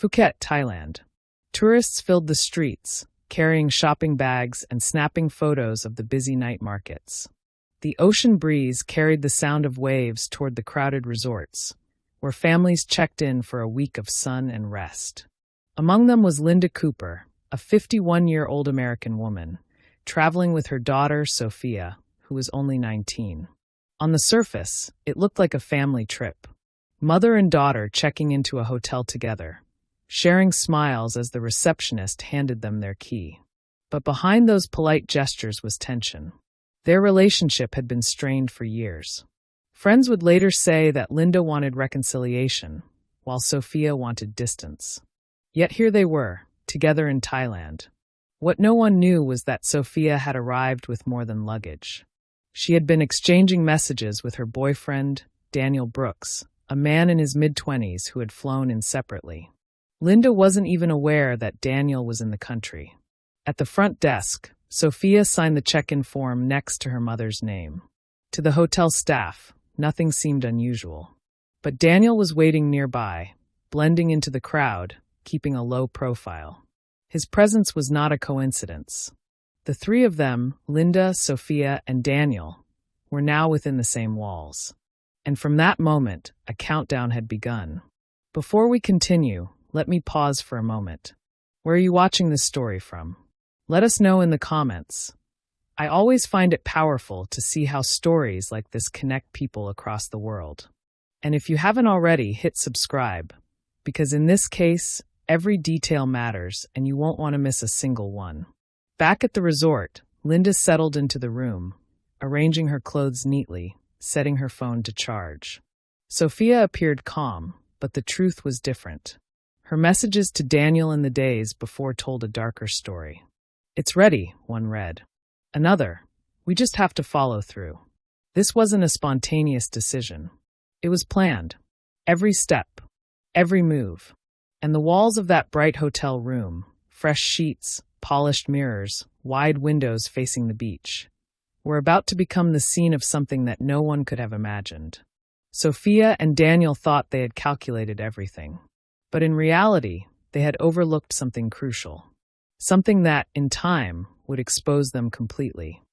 Phuket, Thailand. Tourists filled the streets, carrying shopping bags and snapping photos of the busy night markets. The ocean breeze carried the sound of waves toward the crowded resorts, where families checked in for a week of sun and rest. Among them was Linda Cooper, a 51-year-old American woman, traveling with her daughter, Sophia, who was only 19. On the surface, it looked like a family trip. Mother and daughter checking into a hotel together, sharing smiles as the receptionist handed them their key. But behind those polite gestures was tension. Their relationship had been strained for years. Friends would later say that Linda wanted reconciliation, while Sophia wanted distance. Yet here they were, together in Thailand. What no one knew was that Sophia had arrived with more than luggage. She had been exchanging messages with her boyfriend, Daniel Brooks, a man in his mid-20s who had flown in separately. Linda wasn't even aware that Daniel was in the country. At the front desk, Sophia signed the check-in form next to her mother's name. To the hotel staff, nothing seemed unusual. But Daniel was waiting nearby, blending into the crowd, keeping a low profile. His presence was not a coincidence. The three of them, Linda, Sophia, and Daniel, were now within the same walls. And from that moment, a countdown had begun. Before we continue, let me pause for a moment. Where are you watching this story from? Let us know in the comments. I always find it powerful to see how stories like this connect people across the world. And if you haven't already, hit subscribe, because in this case, every detail matters and you won't want to miss a single one. Back at the resort, Linda settled into the room, arranging her clothes neatly, setting her phone to charge. Sophia appeared calm, but the truth was different. Her messages to Daniel in the days before told a darker story. "It's ready," one read. Another, "We just have to follow through." This wasn't a spontaneous decision. It was planned. Every step, every move. And the walls of that bright hotel room, fresh sheets, polished mirrors, wide windows facing the beach, were about to become the scene of something that no one could have imagined. Sophia and Daniel thought they had calculated everything. But in reality, they had overlooked something crucial. Something that, in time, would expose them completely.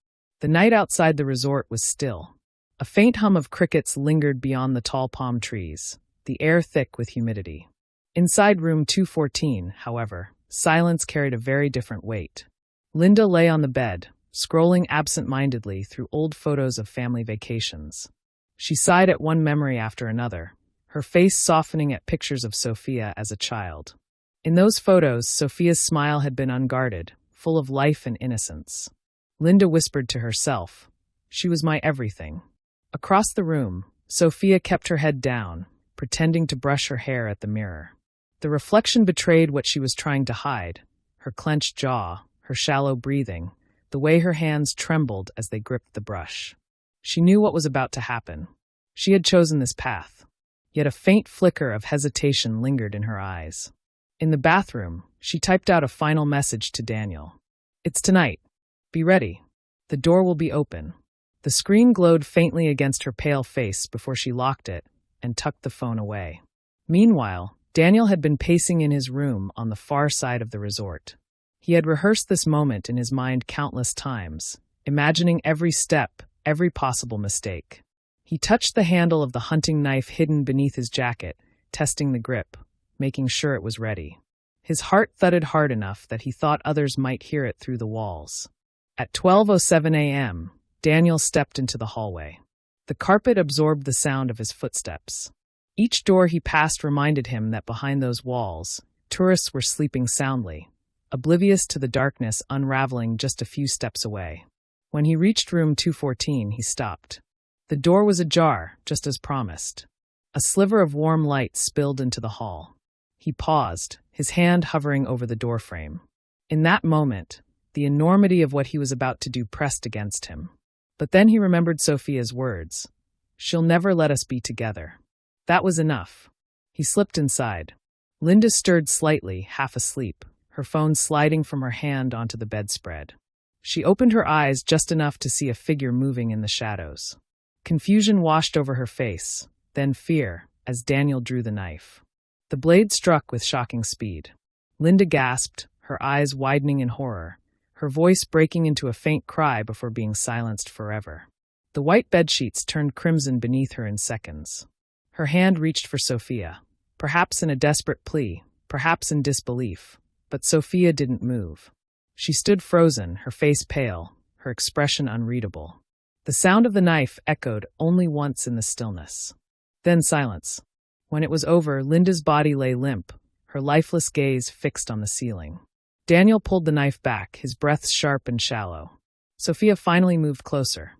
The night outside the resort was still. A faint hum of crickets lingered beyond the tall palm trees, the air thick with humidity. Inside room 214, however, silence carried a very different weight. Linda lay on the bed, scrolling absent-mindedly through old photos of family vacations. She sighed at one memory after another, her face softening at pictures of Sophia as a child. In those photos, Sophia's smile had been unguarded, full of life and innocence. Linda whispered to herself, "She was my everything." Across the room, Sophia kept her head down, pretending to brush her hair at the mirror. The reflection betrayed what she was trying to hide, her clenched jaw, her shallow breathing, the way her hands trembled as they gripped the brush. She knew what was about to happen. She had chosen this path. Yet a faint flicker of hesitation lingered in her eyes. In the bathroom, she typed out a final message to Daniel. "It's tonight. Be ready. The door will be open." The screen glowed faintly against her pale face before she locked it and tucked the phone away. Meanwhile, Daniel had been pacing in his room on the far side of the resort. He had rehearsed this moment in his mind countless times, imagining every step, every possible mistake. He touched the handle of the hunting knife hidden beneath his jacket, testing the grip, making sure it was ready. His heart thudded hard enough that he thought others might hear it through the walls. At 12:07 a.m., Daniel stepped into the hallway. The carpet absorbed the sound of his footsteps. Each door he passed reminded him that behind those walls, tourists were sleeping soundly, oblivious to the darkness unraveling just a few steps away. When he reached room 214, he stopped. The door was ajar, just as promised. A sliver of warm light spilled into the hall. He paused, his hand hovering over the doorframe. In that moment, the enormity of what he was about to do pressed against him. But then he remembered Sophia's words. "She'll never let us be together." That was enough. He slipped inside. Linda stirred slightly, half asleep, her phone sliding from her hand onto the bedspread. She opened her eyes just enough to see a figure moving in the shadows. Confusion washed over her face, then fear, as Daniel drew the knife. The blade struck with shocking speed. Linda gasped, her eyes widening in horror, her voice breaking into a faint cry before being silenced forever. The white bedsheets turned crimson beneath her in seconds. Her hand reached for Sophia, perhaps in a desperate plea, perhaps in disbelief, but Sophia didn't move. She stood frozen, her face pale, her expression unreadable. The sound of the knife echoed only once in the stillness. Then silence. When it was over, Linda's body lay limp, her lifeless gaze fixed on the ceiling. Daniel pulled the knife back, his breath sharp and shallow. Sophia finally moved closer.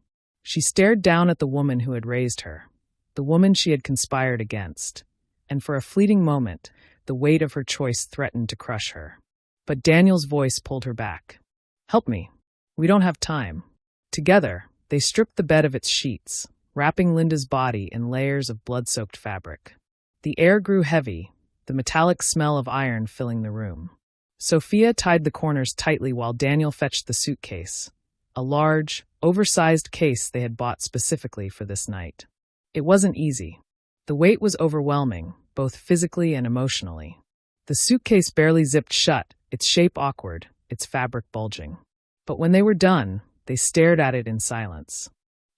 She stared down at the woman who had raised her, the woman she had conspired against, and for a fleeting moment, the weight of her choice threatened to crush her. But Daniel's voice pulled her back. "Help me. We don't have time." Together, they stripped the bed of its sheets, wrapping Linda's body in layers of blood-soaked fabric. The air grew heavy, the metallic smell of iron filling the room. Sophia tied the corners tightly while Daniel fetched the suitcase, a large, oversized case they had bought specifically for this night. It wasn't easy. The weight was overwhelming, both physically and emotionally. The suitcase barely zipped shut, its shape awkward, its fabric bulging. But when they were done, they stared at it in silence.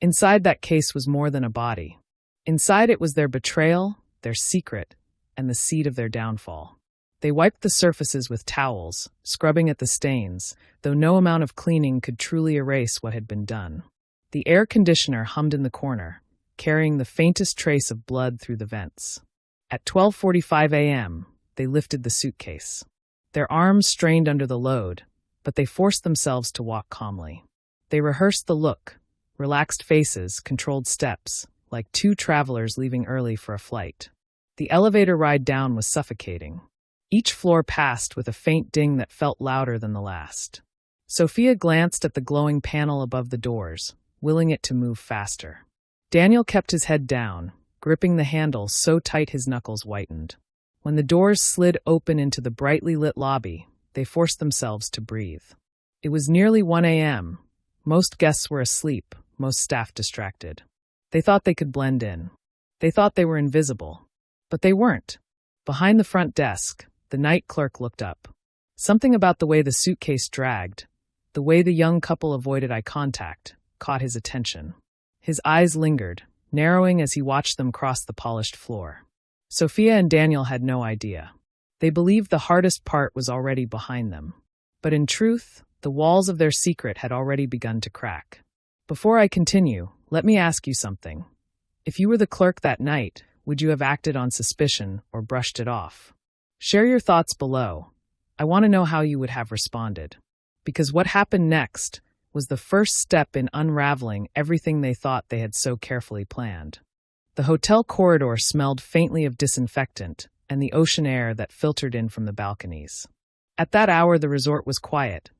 Inside that case was more than a body. Inside it was their betrayal, their secret, and the seed of their downfall. They wiped the surfaces with towels, scrubbing at the stains, though no amount of cleaning could truly erase what had been done. The air conditioner hummed in the corner, carrying the faintest trace of blood through the vents. At 12:45 a.m., they lifted the suitcase. Their arms strained under the load, but they forced themselves to walk calmly. They rehearsed the look, relaxed faces, controlled steps, like two travelers leaving early for a flight. The elevator ride down was suffocating. Each floor passed with a faint ding that felt louder than the last. Sophia glanced at the glowing panel above the doors, willing it to move faster. Daniel kept his head down, gripping the handle so tight his knuckles whitened. When the doors slid open into the brightly lit lobby, they forced themselves to breathe. It was nearly 1 a.m. Most guests were asleep, most staff distracted. They thought they could blend in. They thought they were invisible. But they weren't. Behind the front desk, the night clerk looked up. Something about the way the suitcase dragged, the way the young couple avoided eye contact, caught his attention. His eyes lingered, narrowing as he watched them cross the polished floor. Sophia and Daniel had no idea. They believed the hardest part was already behind them. But in truth, the walls of their secret had already begun to crack. Before I continue, let me ask you something. If you were the clerk that night, would you have acted on suspicion or brushed it off? Share your thoughts below. I want to know how you would have responded. Because what happened next was the first step in unraveling everything they thought they had so carefully planned. The hotel corridor smelled faintly of disinfectant and the ocean air that filtered in from the balconies. At that hour, the resort was quiet.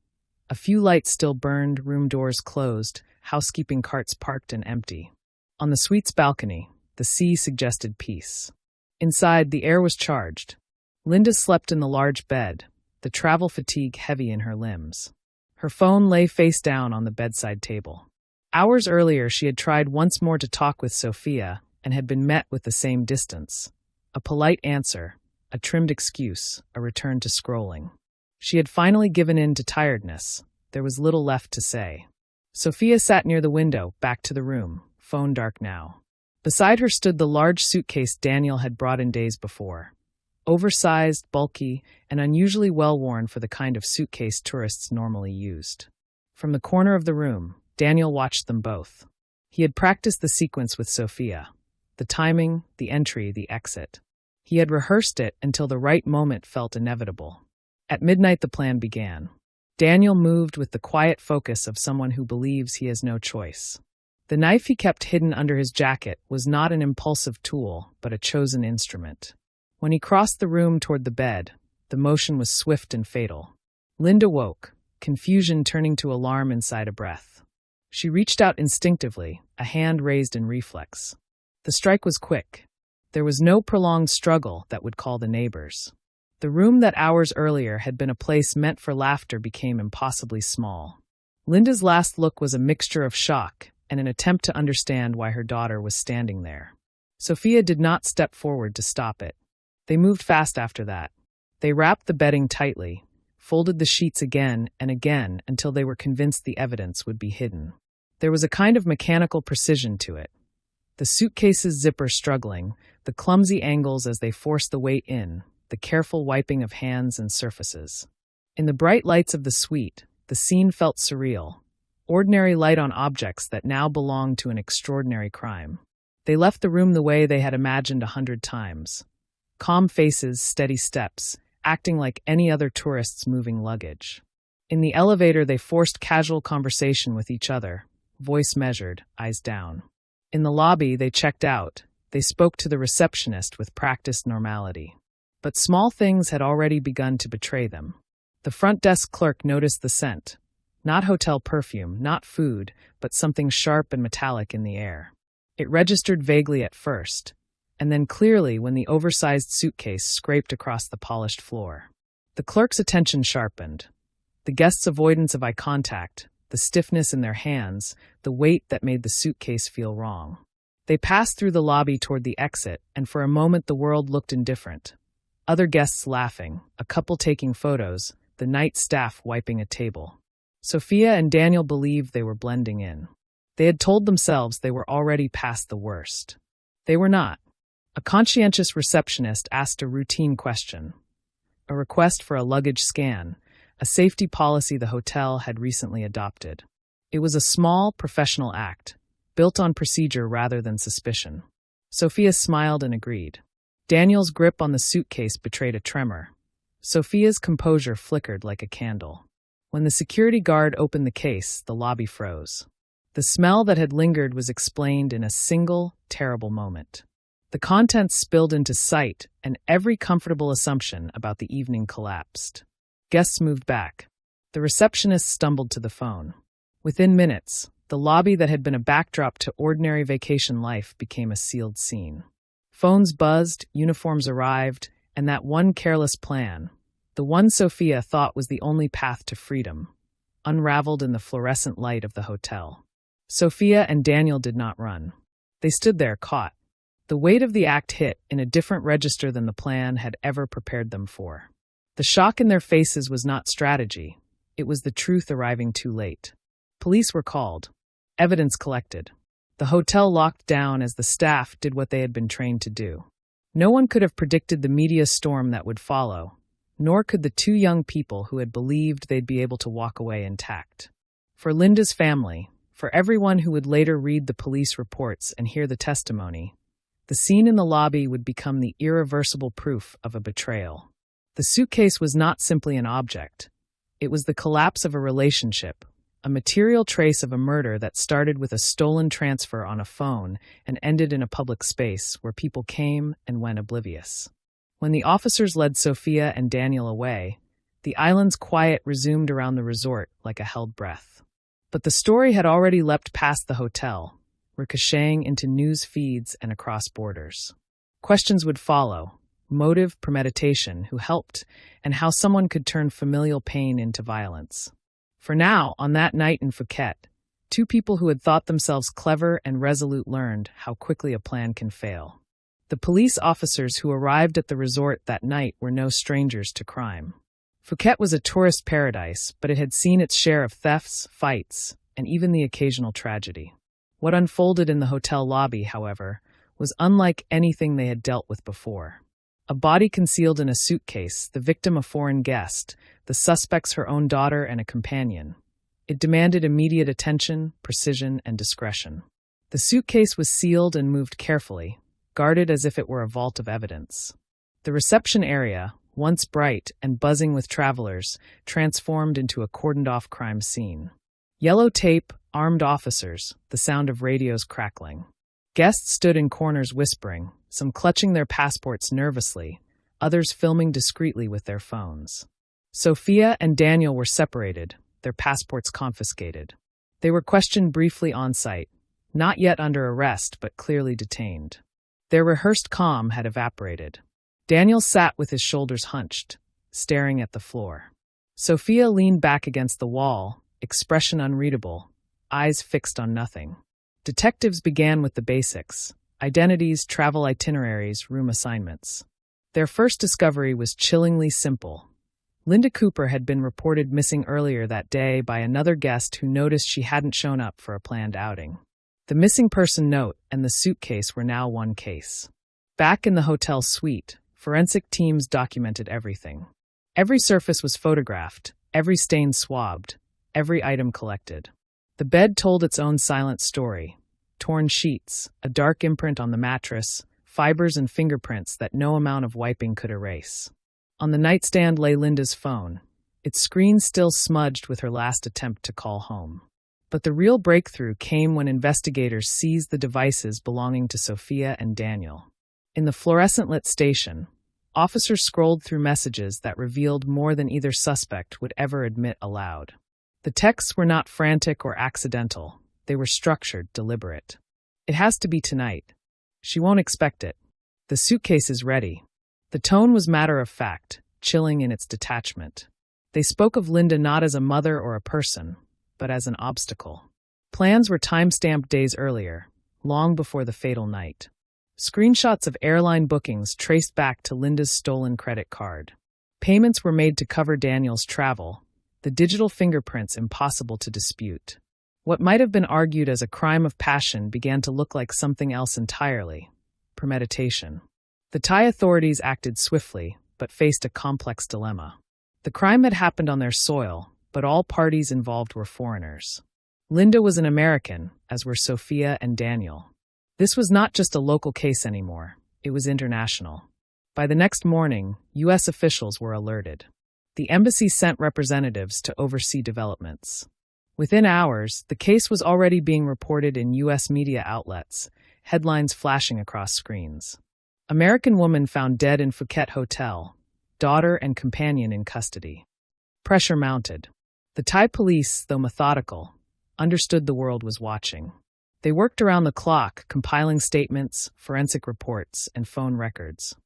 A few lights still burned, room doors closed, housekeeping carts parked and empty. On the suite's balcony, the sea suggested peace. Inside, the air was charged. Linda slept in the large bed, the travel fatigue heavy in her limbs. Her phone lay face down on the bedside table. Hours earlier, she had tried once more to talk with Sophia and had been met with the same distance. A polite answer, a trimmed excuse, a return to scrolling. She had finally given in to tiredness. There was little left to say. Sophia sat near the window, back to the room, phone dark now. Beside her stood the large suitcase Daniel had brought in days before. Oversized, bulky, and unusually well-worn for the kind of suitcase tourists normally used. From the corner of the room, Daniel watched them both. He had practiced the sequence with Sophia. The timing, the entry, the exit. He had rehearsed it until the right moment felt inevitable. At midnight, the plan began. Daniel moved with the quiet focus of someone who believes he has no choice. The knife he kept hidden under his jacket was not an impulsive tool, but a chosen instrument. When he crossed the room toward the bed, the motion was swift and fatal. Linda woke, confusion turning to alarm inside a breath. She reached out instinctively, a hand raised in reflex. The strike was quick. There was no prolonged struggle that would call the neighbors. The room that hours earlier had been a place meant for laughter became impossibly small. Linda's last look was a mixture of shock and an attempt to understand why her daughter was standing there. Sophia did not step forward to stop it. They moved fast after that. They wrapped the bedding tightly, folded the sheets again and again until they were convinced the evidence would be hidden. There was a kind of mechanical precision to it. The suitcase's zipper struggling, the clumsy angles as they forced the weight in, the careful wiping of hands and surfaces. In the bright lights of the suite, the scene felt surreal. Ordinary light on objects that now belonged to an extraordinary crime. They left the room the way they had imagined 100 times. Calm faces, steady steps, acting like any other tourists moving luggage. In the elevator, they forced casual conversation with each other, voice measured, eyes down. In the lobby, they checked out. They spoke to the receptionist with practiced normality. But small things had already begun to betray them. The front desk clerk noticed the scent. Not hotel perfume, not food, but something sharp and metallic in the air. It registered vaguely at first, and then clearly when the oversized suitcase scraped across the polished floor. The clerk's attention sharpened. The guest's avoidance of eye contact, the stiffness in their hands, the weight that made the suitcase feel wrong. They passed through the lobby toward the exit, and for a moment the world looked indifferent. Other guests laughing, a couple taking photos, the night staff wiping a table. Sophia and Daniel believed they were blending in. They had told themselves they were already past the worst. They were not. A conscientious receptionist asked a routine question. A request for a luggage scan, a safety policy the hotel had recently adopted. It was a small, professional act, built on procedure rather than suspicion. Sophia smiled and agreed. Daniel's grip on the suitcase betrayed a tremor. Sophia's composure flickered like a candle. When the security guard opened the case, the lobby froze. The smell that had lingered was explained in a single, terrible moment. The contents spilled into sight, and every comfortable assumption about the evening collapsed. Guests moved back. The receptionist stumbled to the phone. Within minutes, the lobby that had been a backdrop to ordinary vacation life became a sealed scene. Phones buzzed, uniforms arrived, and that one careless plan, the one Sophia thought was the only path to freedom, unraveled in the fluorescent light of the hotel. Sophia and Daniel did not run. They stood there, caught. The weight of the act hit in a different register than the plan had ever prepared them for. The shock in their faces was not strategy. It was the truth arriving too late. Police were called. Evidence collected. The hotel locked down as the staff did what they had been trained to do. No one could have predicted the media storm that would follow, nor could the two young people who had believed they'd be able to walk away intact. For Linda's family, for everyone who would later read the police reports and hear the testimony, the scene in the lobby would become the irreversible proof of a betrayal. The suitcase was not simply an object. It was the collapse of a relationship, a material trace of a murder that started with a stolen transfer on a phone and ended in a public space where people came and went oblivious. When the officers led Sophia and Daniel away, the island's quiet resumed around the resort like a held breath. But the story had already leapt past the hotel, ricocheting into news feeds and across borders. Questions would follow: motive, premeditation, who helped, and how someone could turn familial pain into violence. For now, on that night in Phuket, two people who had thought themselves clever and resolute learned how quickly a plan can fail. The police officers who arrived at the resort that night were no strangers to crime. Phuket was a tourist paradise, but it had seen its share of thefts, fights, and even the occasional tragedy. What unfolded in the hotel lobby, however, was unlike anything they had dealt with before. A body concealed in a suitcase, the victim a foreign guest, the suspects her own daughter and a companion. It demanded immediate attention, precision, and discretion. The suitcase was sealed and moved carefully, guarded as if it were a vault of evidence. The reception area, once bright and buzzing with travelers, transformed into a cordoned-off crime scene. Yellow tape, armed officers, the sound of radios crackling. Guests stood in corners whispering, some clutching their passports nervously, others filming discreetly with their phones. Sophia and Daniel were separated, their passports confiscated. They were questioned briefly on site, not yet under arrest but clearly detained. Their rehearsed calm had evaporated. Daniel sat with his shoulders hunched, staring at the floor. Sophia leaned back against the wall, expression unreadable, eyes fixed on nothing. Detectives began with the basics: identities, travel itineraries, room assignments. Their first discovery was chillingly simple. Linda Cooper had been reported missing earlier that day by another guest who noticed she hadn't shown up for a planned outing. The missing person note and the suitcase were now one case. Back in the hotel suite, forensic teams documented everything. Every surface was photographed, every stain swabbed, every item collected. The bed told its own silent story. Torn sheets, a dark imprint on the mattress, fibers and fingerprints that no amount of wiping could erase. On the nightstand lay Linda's phone, its screen still smudged with her last attempt to call home. But the real breakthrough came when investigators seized the devices belonging to Sophia and Daniel. In the fluorescent-lit station, officers scrolled through messages that revealed more than either suspect would ever admit aloud. The texts were not frantic or accidental. They were structured, deliberate. "It has to be tonight. She won't expect it. The suitcase is ready." The tone was matter-of-fact, chilling in its detachment. They spoke of Linda not as a mother or a person, but as an obstacle. Plans were time-stamped days earlier, long before the fatal night. Screenshots of airline bookings traced back to Linda's stolen credit card. Payments were made to cover Daniel's travel, the digital fingerprints impossible to dispute. What might have been argued as a crime of passion began to look like something else entirely: premeditation. The Thai authorities acted swiftly, but faced a complex dilemma. The crime had happened on their soil, but all parties involved were foreigners. Linda was an American, as were Sophia and Daniel. This was not just a local case anymore, it was international. By the next morning, U.S. officials were alerted. The embassy sent representatives to oversee developments. Within hours, the case was already being reported in U.S. media outlets, headlines flashing across screens. American woman found dead in Phuket hotel, daughter and companion in custody. Pressure mounted. The Thai police, though methodical, understood the world was watching. They worked around the clock, compiling statements, forensic reports, and phone records.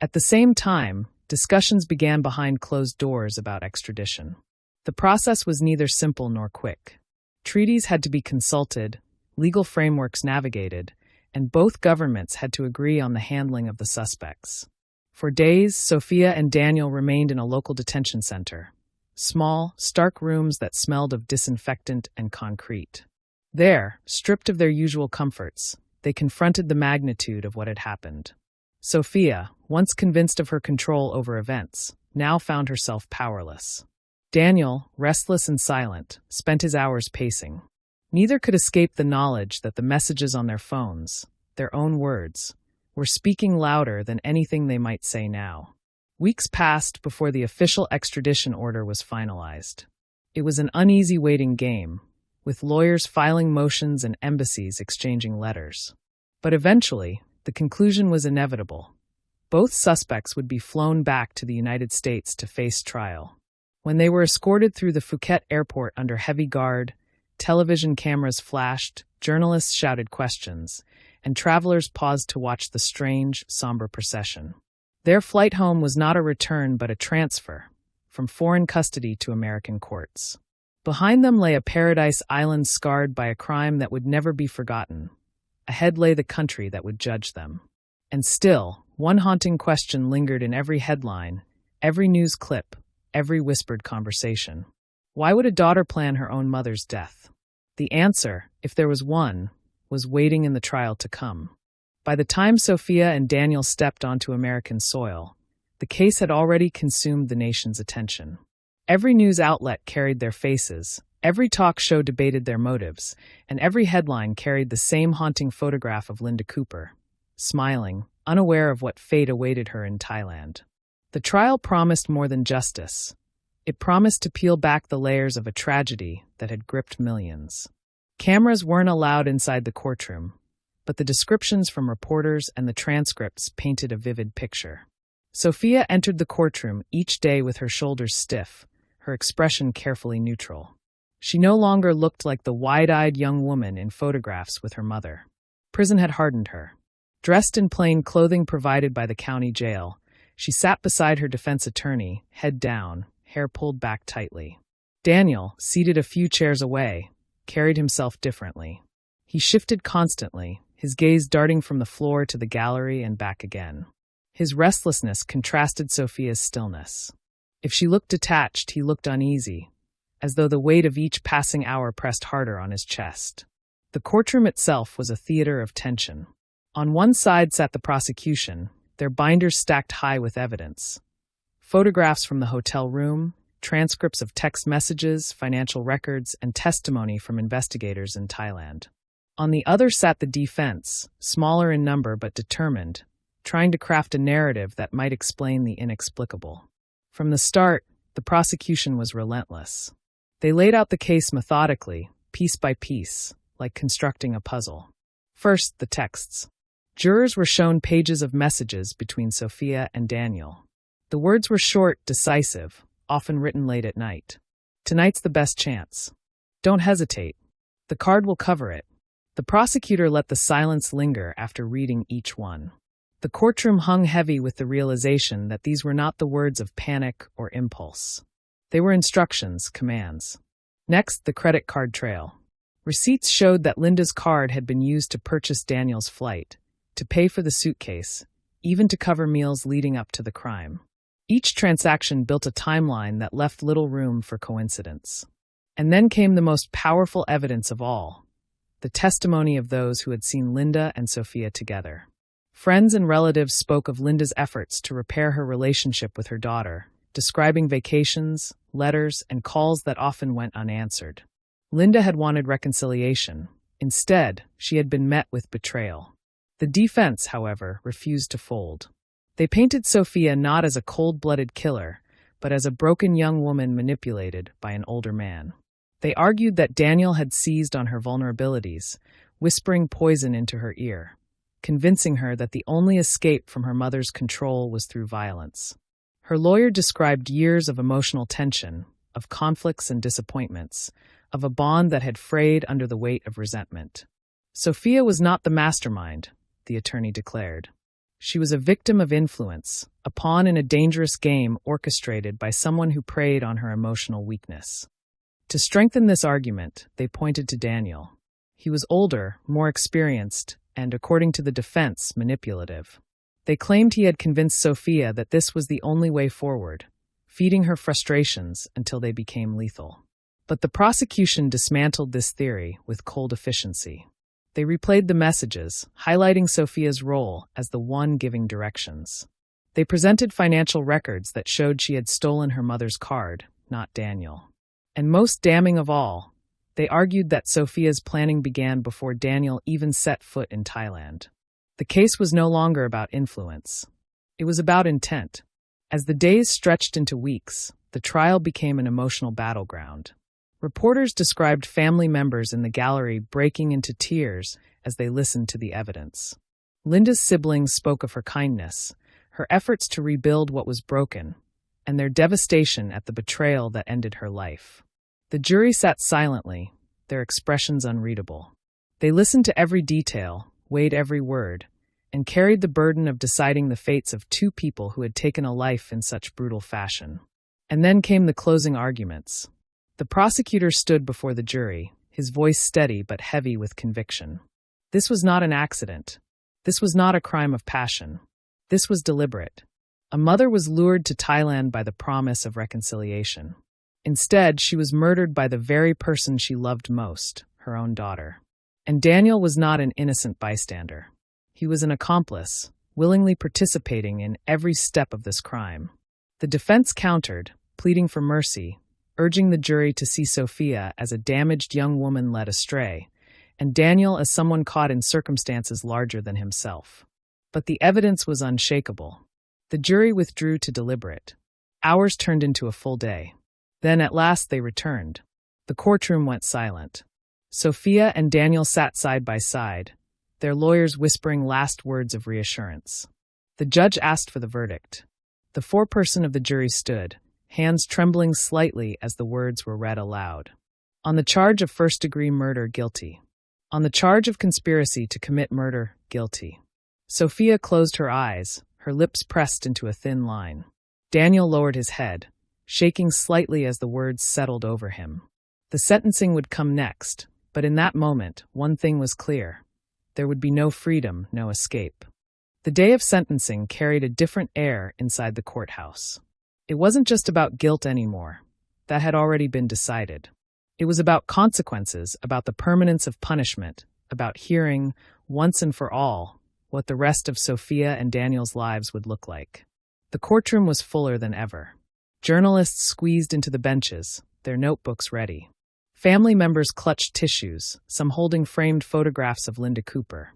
At the same time, discussions began behind closed doors about extradition. The process was neither simple nor quick. Treaties had to be consulted, legal frameworks navigated, and both governments had to agree on the handling of the suspects. For days, Sophia and Daniel remained in a local detention center. Small, stark rooms that smelled of disinfectant and concrete. There, stripped of their usual comforts, they confronted the magnitude of what had happened. Sophia, once convinced of her control over events, now found herself powerless. Daniel, restless and silent, spent his hours pacing. Neither could escape the knowledge that the messages on their phones, their own words, were speaking louder than anything they might say now. Weeks passed before the official extradition order was finalized. It was an uneasy waiting game, with lawyers filing motions and embassies exchanging letters. But eventually, the conclusion was inevitable. Both suspects would be flown back to the United States to face trial. When they were escorted through the Phuket airport under heavy guard, television cameras flashed, journalists shouted questions, and travelers paused to watch the strange, somber procession. Their flight home was not a return but a transfer, from foreign custody to American courts. Behind them lay a paradise island scarred by a crime that would never be forgotten. Ahead lay the country that would judge them. And still, one haunting question lingered in every headline, every news clip, every whispered conversation. Why would a daughter plan her own mother's death? The answer, if there was one, was waiting in the trial to come. By the time Sophia and Daniel stepped onto American soil, the case had already consumed the nation's attention. Every news outlet carried their faces, every talk show debated their motives, and every headline carried the same haunting photograph of Linda Cooper, smiling, unaware of what fate awaited her in Thailand. The trial promised more than justice. It promised to peel back the layers of a tragedy that had gripped millions. Cameras weren't allowed inside the courtroom, but the descriptions from reporters and the transcripts painted a vivid picture. Sophia entered the courtroom each day with her shoulders stiff, her expression carefully neutral. She no longer looked like the wide-eyed young woman in photographs with her mother. Prison had hardened her. Dressed in plain clothing provided by the county jail, she sat beside her defense attorney, head down, hair pulled back tightly. Daniel, seated a few chairs away, carried himself differently. He shifted constantly, his gaze darting from the floor to the gallery and back again. His restlessness contrasted Sophia's stillness. If she looked detached, he looked uneasy, as though the weight of each passing hour pressed harder on his chest. The courtroom itself was a theater of tension. On one side sat the prosecution, their binders stacked high with evidence. Photographs from the hotel room, transcripts of text messages, financial records, and testimony from investigators in Thailand. On the other sat the defense, smaller in number but determined, trying to craft a narrative that might explain the inexplicable. From the start, the prosecution was relentless. They laid out the case methodically, piece by piece, like constructing a puzzle. First, the texts. Jurors were shown pages of messages between Sophia and Daniel. The words were short, decisive, often written late at night. "Tonight's the best chance. Don't hesitate. The card will cover it." The prosecutor let the silence linger after reading each one. The courtroom hung heavy with the realization that these were not the words of panic or impulse. They were instructions, commands. Next, the credit card trail. Receipts showed that Linda's card had been used to purchase Daniel's flight, to pay for the suitcase, even to cover meals leading up to the crime. Each transaction built a timeline that left little room for coincidence. And then came the most powerful evidence of all, the testimony of those who had seen Linda and Sophia together. Friends and relatives spoke of Linda's efforts to repair her relationship with her daughter, describing vacations, letters, and calls that often went unanswered. Linda had wanted reconciliation. Instead, she had been met with betrayal. The defense, however, refused to fold. They painted Sophia not as a cold-blooded killer, but as a broken young woman manipulated by an older man. They argued that Daniel had seized on her vulnerabilities, whispering poison into her ear, convincing her that the only escape from her mother's control was through violence. Her lawyer described years of emotional tension, of conflicts and disappointments, of a bond that had frayed under the weight of resentment. Sophia was not the mastermind, the attorney declared. She was a victim of influence, a pawn in a dangerous game orchestrated by someone who preyed on her emotional weakness. To strengthen this argument, they pointed to Daniel. He was older, more experienced, and, according to the defense, manipulative. They claimed he had convinced Sophia that this was the only way forward, feeding her frustrations until they became lethal. But the prosecution dismantled this theory with cold efficiency. They replayed the messages, highlighting Sophia's role as the one giving directions. They presented financial records that showed she had stolen her mother's card, not Daniel. And most damning of all, they argued that Sophia's planning began before Daniel even set foot in Thailand. The case was no longer about influence. It was about intent. As the days stretched into weeks, the trial became an emotional battleground. Reporters described family members in the gallery breaking into tears as they listened to the evidence. Linda's siblings spoke of her kindness, her efforts to rebuild what was broken, and their devastation at the betrayal that ended her life. The jury sat silently, their expressions unreadable. They listened to every detail, weighed every word, and carried the burden of deciding the fates of two people who had taken a life in such brutal fashion. And then came the closing arguments. The prosecutor stood before the jury, his voice steady but heavy with conviction. This was not an accident. This was not a crime of passion. This was deliberate. A mother was lured to Thailand by the promise of reconciliation. Instead, she was murdered by the very person she loved most, her own daughter. And Daniel was not an innocent bystander. He was an accomplice, willingly participating in every step of this crime. The defense countered, pleading for mercy, urging the jury to see Sophia as a damaged young woman led astray, and Daniel as someone caught in circumstances larger than himself. But the evidence was unshakable. The jury withdrew to deliberate. Hours turned into a full day. Then at last they returned. The courtroom went silent. Sophia and Daniel sat side by side, their lawyers whispering last words of reassurance. The judge asked for the verdict. The foreperson of the jury stood, hands trembling slightly as the words were read aloud. On the charge of first-degree murder, guilty. On the charge of conspiracy to commit murder, guilty. Sophia closed her eyes, her lips pressed into a thin line. Daniel lowered his head, shaking slightly as the words settled over him. The sentencing would come next, but in that moment, one thing was clear. There would be no freedom, no escape. The day of sentencing carried a different air inside the courthouse. It wasn't just about guilt anymore. That had already been decided. It was about consequences, about the permanence of punishment, about hearing, once and for all, what the rest of Sophia and Daniel's lives would look like. The courtroom was fuller than ever. Journalists squeezed into the benches, their notebooks ready. Family members clutched tissues, some holding framed photographs of Linda Cooper.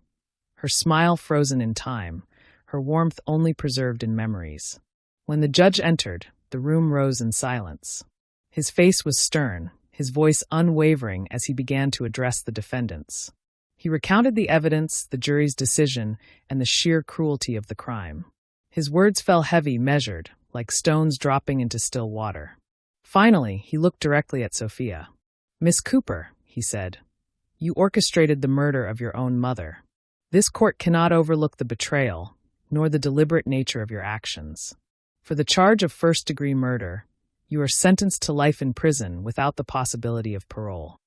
Her smile frozen in time, her warmth only preserved in memories. When the judge entered, the room rose in silence. His face was stern, his voice unwavering as he began to address the defendants. He recounted the evidence, the jury's decision, and the sheer cruelty of the crime. His words fell heavy, measured, like stones dropping into still water. Finally, he looked directly at Sophia. "Miss Cooper," he said, "you orchestrated the murder of your own mother. This court cannot overlook the betrayal, nor the deliberate nature of your actions. For the charge of first-degree murder, you are sentenced to life in prison without the possibility of parole."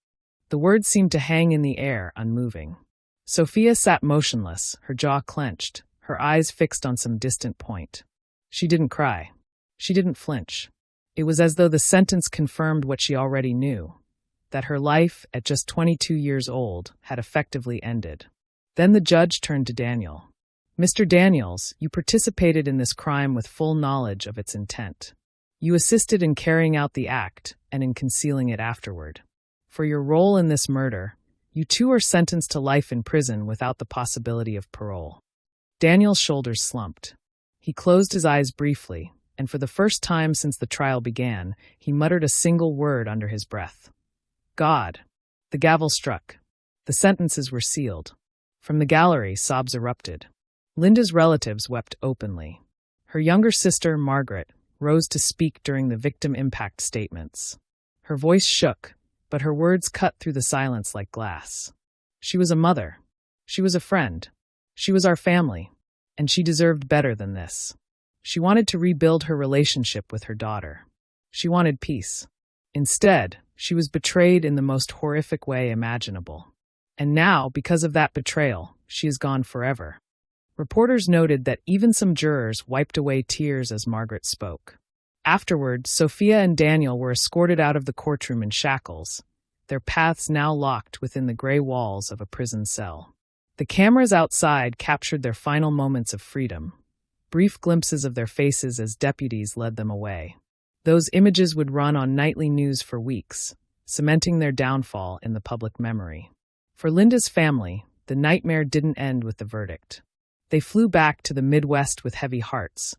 The words seemed to hang in the air, unmoving. Sophia sat motionless, her jaw clenched, her eyes fixed on some distant point. She didn't cry. She didn't flinch. It was as though the sentence confirmed what she already knew, that her life, at just 22 years old, had effectively ended. Then the judge turned to Daniel. "Mr. Daniels, you participated in this crime with full knowledge of its intent. You assisted in carrying out the act and in concealing it afterward. For your role in this murder, you too are sentenced to life in prison without the possibility of parole." Daniel's shoulders slumped. He closed his eyes briefly, and for the first time since the trial began, he muttered a single word under his breath. "God." The gavel struck. The sentences were sealed. From the gallery, sobs erupted. Linda's relatives wept openly. Her younger sister, Margaret, rose to speak during the victim impact statements. Her voice shook, but her words cut through the silence like glass. She was a mother. She was a friend. She was our family, and she deserved better than this. She wanted to rebuild her relationship with her daughter. She wanted peace. Instead, she was betrayed in the most horrific way imaginable. And now, because of that betrayal, she is gone forever. Reporters noted that even some jurors wiped away tears as Margaret spoke. Afterward, Sophia and Daniel were escorted out of the courtroom in shackles, their paths now locked within the gray walls of a prison cell. The cameras outside captured their final moments of freedom, brief glimpses of their faces as deputies led them away. Those images would run on nightly news for weeks, cementing their downfall in the public memory. For Linda's family, the nightmare didn't end with the verdict. They flew back to the Midwest with heavy hearts,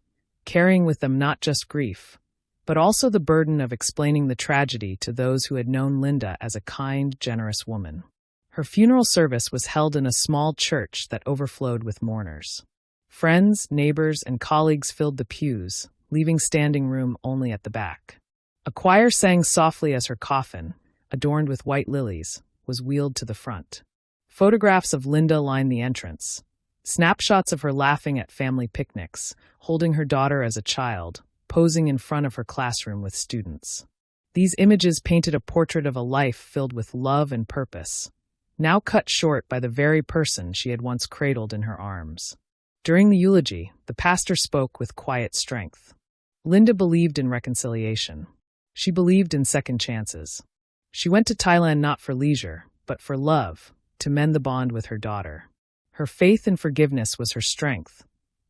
carrying with them not just grief, but also the burden of explaining the tragedy to those who had known Linda as a kind, generous woman. Her funeral service was held in a small church that overflowed with mourners. Friends, neighbors, and colleagues filled the pews, leaving standing room only at the back. A choir sang softly as her coffin, adorned with white lilies, was wheeled to the front. Photographs of Linda lined the entrance. Snapshots of her laughing at family picnics, holding her daughter as a child, posing in front of her classroom with students. These images painted a portrait of a life filled with love and purpose, now cut short by the very person she had once cradled in her arms. During the eulogy, the pastor spoke with quiet strength. Linda believed in reconciliation. She believed in second chances. She went to Thailand not for leisure, but for love, to mend the bond with her daughter. Her faith in forgiveness was her strength,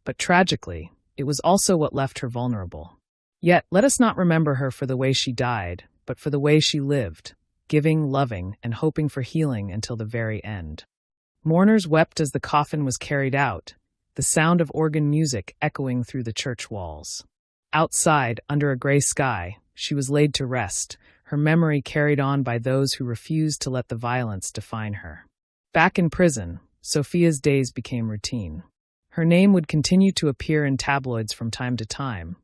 but tragically, it was also what left her vulnerable. Yet, let us not remember her for the way she died, but for the way she lived, giving, loving, and hoping for healing until the very end. Mourners wept as the coffin was carried out, the sound of organ music echoing through the church walls. Outside, under a gray sky, she was laid to rest, her memory carried on by those who refused to let the violence define her. Back in prison, Sophia's days became routine. Her name would continue to appear in tabloids from time to time,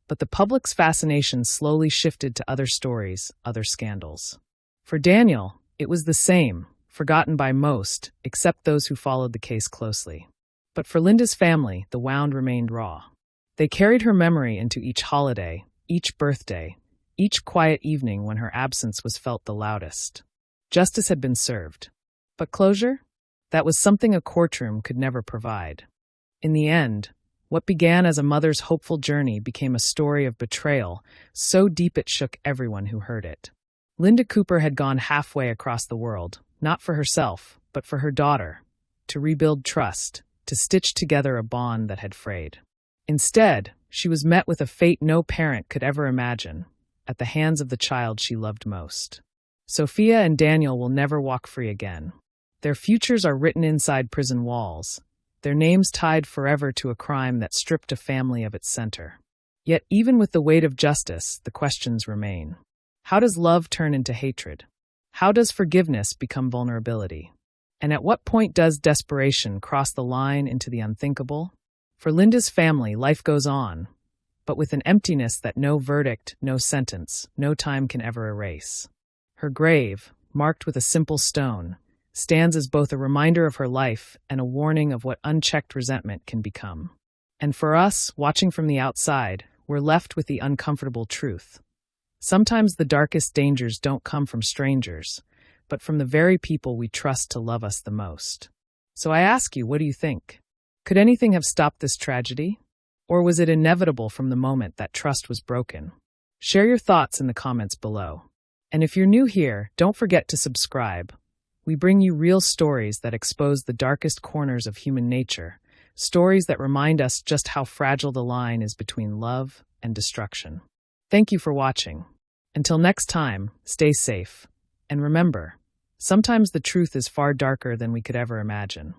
but the public's fascination slowly shifted to other stories, other scandals. For Daniel, it was the same, forgotten by most, except those who followed the case closely. But for Linda's family, the wound remained raw. They carried her memory into each holiday, each birthday, each quiet evening when her absence was felt the loudest. Justice had been served. But closure? That was something a courtroom could never provide. In the end, what began as a mother's hopeful journey became a story of betrayal, so deep it shook everyone who heard it. Linda Cooper had gone halfway across the world, not for herself, but for her daughter, to rebuild trust, to stitch together a bond that had frayed. Instead, she was met with a fate no parent could ever imagine, at the hands of the child she loved most. Sophia and Daniel will never walk free again. Their futures are written inside prison walls, their names tied forever to a crime that stripped a family of its center. Yet even with the weight of justice, the questions remain. How does love turn into hatred? How does forgiveness become vulnerability? And at what point does desperation cross the line into the unthinkable? For Linda's family, life goes on, but with an emptiness that no verdict, no sentence, no time can ever erase. Her grave, marked with a simple stone, stands as both a reminder of her life and a warning of what unchecked resentment can become. And for us, watching from the outside, we're left with the uncomfortable truth. Sometimes the darkest dangers don't come from strangers, but from the very people we trust to love us the most. So I ask you, what do you think? Could anything have stopped this tragedy? Or was it inevitable from the moment that trust was broken? Share your thoughts in the comments below. And if you're new here, don't forget to subscribe. We bring you real stories that expose the darkest corners of human nature, stories that remind us just how fragile the line is between love and destruction. Thank you for watching. Until next time, stay safe. And remember, sometimes the truth is far darker than we could ever imagine.